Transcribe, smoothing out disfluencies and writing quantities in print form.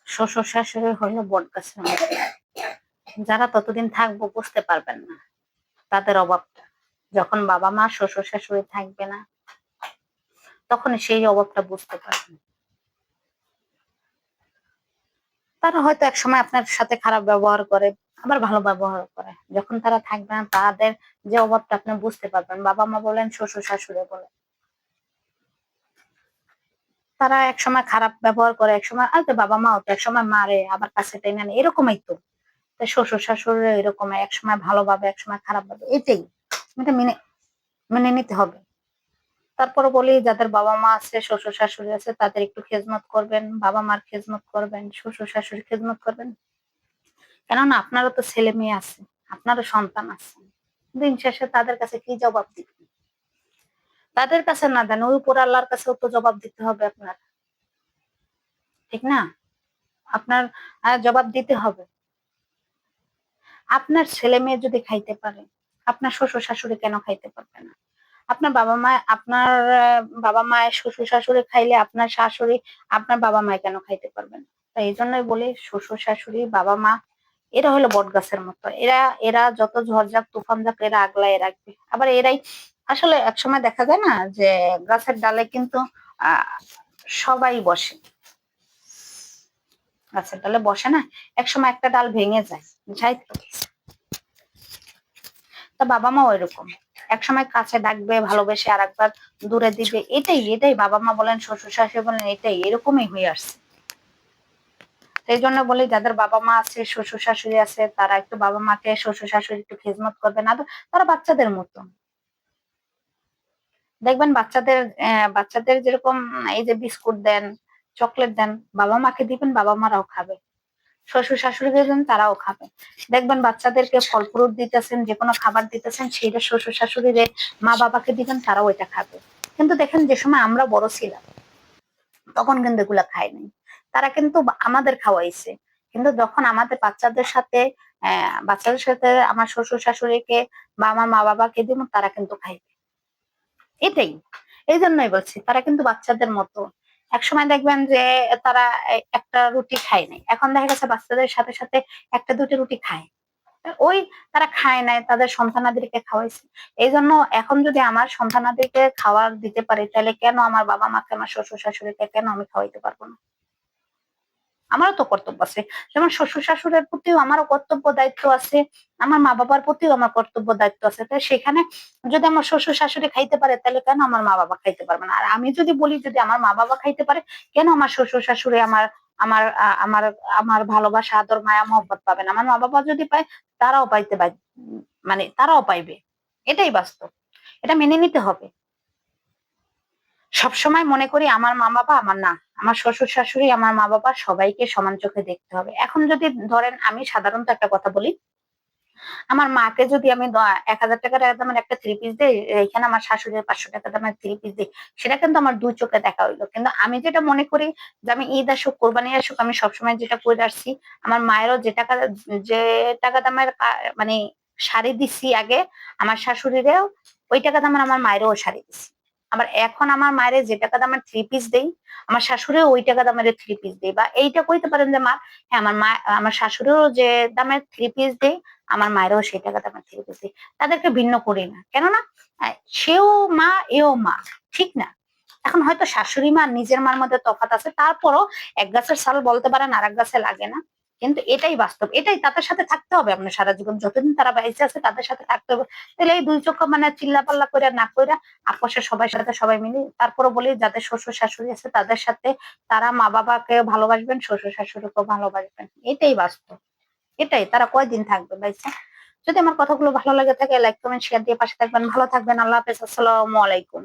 শ্বশুর শাশুড়ি হলো বটগাছের মতো। যারা ততদিন থাকবো বুঝতে পারবেন না তাদের অভাবটা। যখন বাবা মা শ্বশুর শাশুড়ি থাকবে না তখন সেই অভাবটা বুঝতে পারবেন। তারা হয়তো একসময় আপনার সাথে খারাপ ব্যবহার করে, আবার ভালো ব্যবহার করে। যখন তারা থাকবে না তাদের যে অভাবটা আপনি বুঝতে পারবেন। বাবা মা বলেন, শ্বশুর শাশুড়ি বলেন, তারা একসময় খারাপ ব্যবহার করে, একসময় বাবা মাও তো একসময় মারে, আবার কাছে টেনে নেয়, এরকমই তো। তাই শ্বশুর শাশুড়ি এরকম, একসময় ভালোভাবে একসময় খারাপ ভাবে, এটাই। এটা মেনে মেনে নিতে হবে। তারপরে বলি, যাদের বাবা মা আছে, শ্বশুর শাশুড়ি আছে, তাদের একটু খেজমত করবেন, বাবা মার খেজমত করবেন, শ্বশুর শাশুড়ির খেজমত করবেন। কেননা আপনারও তো ছেলে মেয়ে আছে, আপনারও সন্তান আছে। দিন শেষে তাদের কাছে কি জবাব দিবেন? তাদের কাছে না দেন, ওই উপর আল্লাহর কাছেও তো জবাব দিতে হবে আপনার, ঠিক না? আপনার জবাব দিতে হবে। আপনার ছেলে মেয়ে যদি খাইতে পারে, আপনার শ্বশুর শাশুড়ি কেন খাইতে পারবে না? আপনার বাবা মা, আপনার বাবা মায়ের শ্বশুর শাশুড়ি খাইলে আপনার শাশুড়ি আপনার বাবা মায় কেন খাইতে পারবেন? তাই এই জন্যই বলি, শ্বশুর শাশুড়ি বাবা মা এরা হলো বটগাছের মতো। এরা এরা যত ঝড় যাক তুফান যাক এরা আগলায় রাখবে। আবার এরাই আসলে একসময় দেখা যায় না যে গাছের ডালে কিন্তু আহ সবাই বসে, গাছের ডালে বসে না, একসময় একটা ডাল ভেঙে যায়, যাই তো। তা বাবা মা ওইরকম, একসময় কাছে ডাকবে ভালোবেসে, আর একবার দূরে দিবে। এটাই এটাই বাবা মা বলেন, শ্বশুর শাশুড়ি বলেন, এটাই এরকমই হয়ে আসছে। সেই জন্য বলি, যাদের বাবা মা আছে, শ্বশুর শাশুড়ি আছে, তারা একটু বাবা মাকে, শ্বশুর শাশুড়ি একটু খেজমত করবে না। তারা বাচ্চাদের মতো। দেখবেন বাচ্চাদের যেরকম এই যে বিস্কুট দেন, চকলেট দেন, বাবা মাকে দিবেন, বাবা মারাও খাবে। শ্বশুর শাশুড়িকে দেন, তারাও খাবে। দেখবেন বাচ্চাদেরকে ফল ফ্রুট দিতেছেন, যে কোনো খাবার দিতেছেন, সেইটা শ্বশুর শাশুড়িরে মা বাবাকে দিবেন, তারাও এটা খাবে। কিন্তু দেখেন, যে সময় আমরা বড় ছিলাম তখন কিন্তু এগুলা খাই নাই। তারা কিন্তু আমাদের খাওয়াইছে। কিন্তু যখন আমাদের বাচ্চাদের সাথে আমার শ্বশুর শাশুড়িকে বা আমার মা বাবাকে দিব, তারা কিন্তু খাইবে। এটাই, এই জন্যই বলছি, তারা কিন্তু বাচ্চাদের মতো। একসময় দেখবেন যে তারা একটা রুটি খায় নাই, এখন দেখা গেছে বাচ্চাদের সাথে সাথে একটা দুটো রুটি খায়। ওই তারা খায় নাই, তাদের সন্তানাদেরকে খাওয়াইছে। এই জন্য এখন যদি আমার সন্তানাদেরকে খাবার দিতে পারি, তাহলে কেন আমার বাবা মাকে, আমার শ্বশুর শাশুড়িকে কেন আমি খাওয়াইতে পারবো না? আমারও তো কর্তব্য আছে। যেমন শ্বশুর শাশুড়ির প্রতিও আমারও কর্তব্য দায়িত্ব আছে, আমার মা বাবার প্রতিও আমার কর্তব্য দায়িত্ব আছে। তাই সেখানে যদি আমার শ্বশুর শাশুড়ি খাইতে পারে, তাহলে কেন আমার মা বাবা খাইতে পারবে না? আর আমি যদি বলি, যদি আমার মা বাবা খাইতে পারে, কেন আমার শ্বশুর শাশুড়ি আমার আমার আমার আমার ভালোবাসা, আদর, মায়া, মহব্বত পাবে না? আমার মা বাবা যদি পায়, তারাও মানে তারাও পাইবে। এটাই বাস্তব। এটা মেনে নিতে হবে। সবসময় মনে করি আমার মা বাবা আমার না, আমার শ্বশুর শাশুড়ি, আমার মা বাবা, সবাইকে সমান চোখে দেখতে হবে। এখন যদি ধরেন, আমি সাধারণত একটা কথা বলি, আমার মাকে যদি আমি ১,০০০ টাকা দামের একটা থ্রি পিস দিই, এখানে আমার শাশুড়ির ৫০০ টাকা দামের থ্রি পিস দিই, সেটা কিন্তু আমার দুই চোখে দেখা হইলো। কিন্তু আমি যেটা মনে করি যে আমি ঈদ আসুক, কোরবানি আসুক, আমি সবসময় যেটা করে আসছি, আমার মায়েরও যে টাকা দামের মানে শাড়ি দিছি আগে, আমার শাশুড়িরেও ওই টাকা দামের আমার মায়েরও শাড়ি দিছি। আবার এখন আমার মায়ের যে টাকা দামের থ্রি পিস দেই, আমার শাশুড়িও ওই টাকা দামের থ্রি পিস দেই। বা এইটা কইতে পারেন যে মা, হ্যাঁ, আমার শাশুড়িও যে দামের থ্রি পিস দেই, আমার মায়েরও সেই টাকাটা আমার থেকে দিছি। তাদেরকে ভিন্ন করি না। কেননা সেও মা, এও মা। ঠিক না? এখন হয়তো শাশুড়ি মা নিজের মার মধ্যে তফাৎ আছে। তারপরও এক গাছের ছাল বলতে পারেন আরেক গাছে লাগে না। কিন্তু এটাই বাস্তব। এটাই তাদের সাথে থাকতে হবে আপনার সারা জীবন। যতদিন তারা বেঁচে আছে তাদের সাথে থাকতে হবে। তাহলে এই দুই চক্ষু মানে চিল্লাপাল্লা কইরা না কইরা আপোষে সবার সাথে সবাই মিলে, তারপরে বলি, যাদের শ্বশুর শাশুড়ি আছে তাদের সাথে তারা মা বাবাকে ভালোবাসবেন, শ্বশুর শাশুড়িকেও ভালোবাসবেন। এটাই বাস্তব। এটাই, তারা কয়দিন থাকবে বাইচা? যদি আমার কথাগুলো ভালো লেগে থাকে, লাইক কমেন্ট শেয়ার দিয়ে পাশে থাকবেন। ভালো থাকবেন। আল্লাহ হাফেজ। আসসালামু আলাইকুম।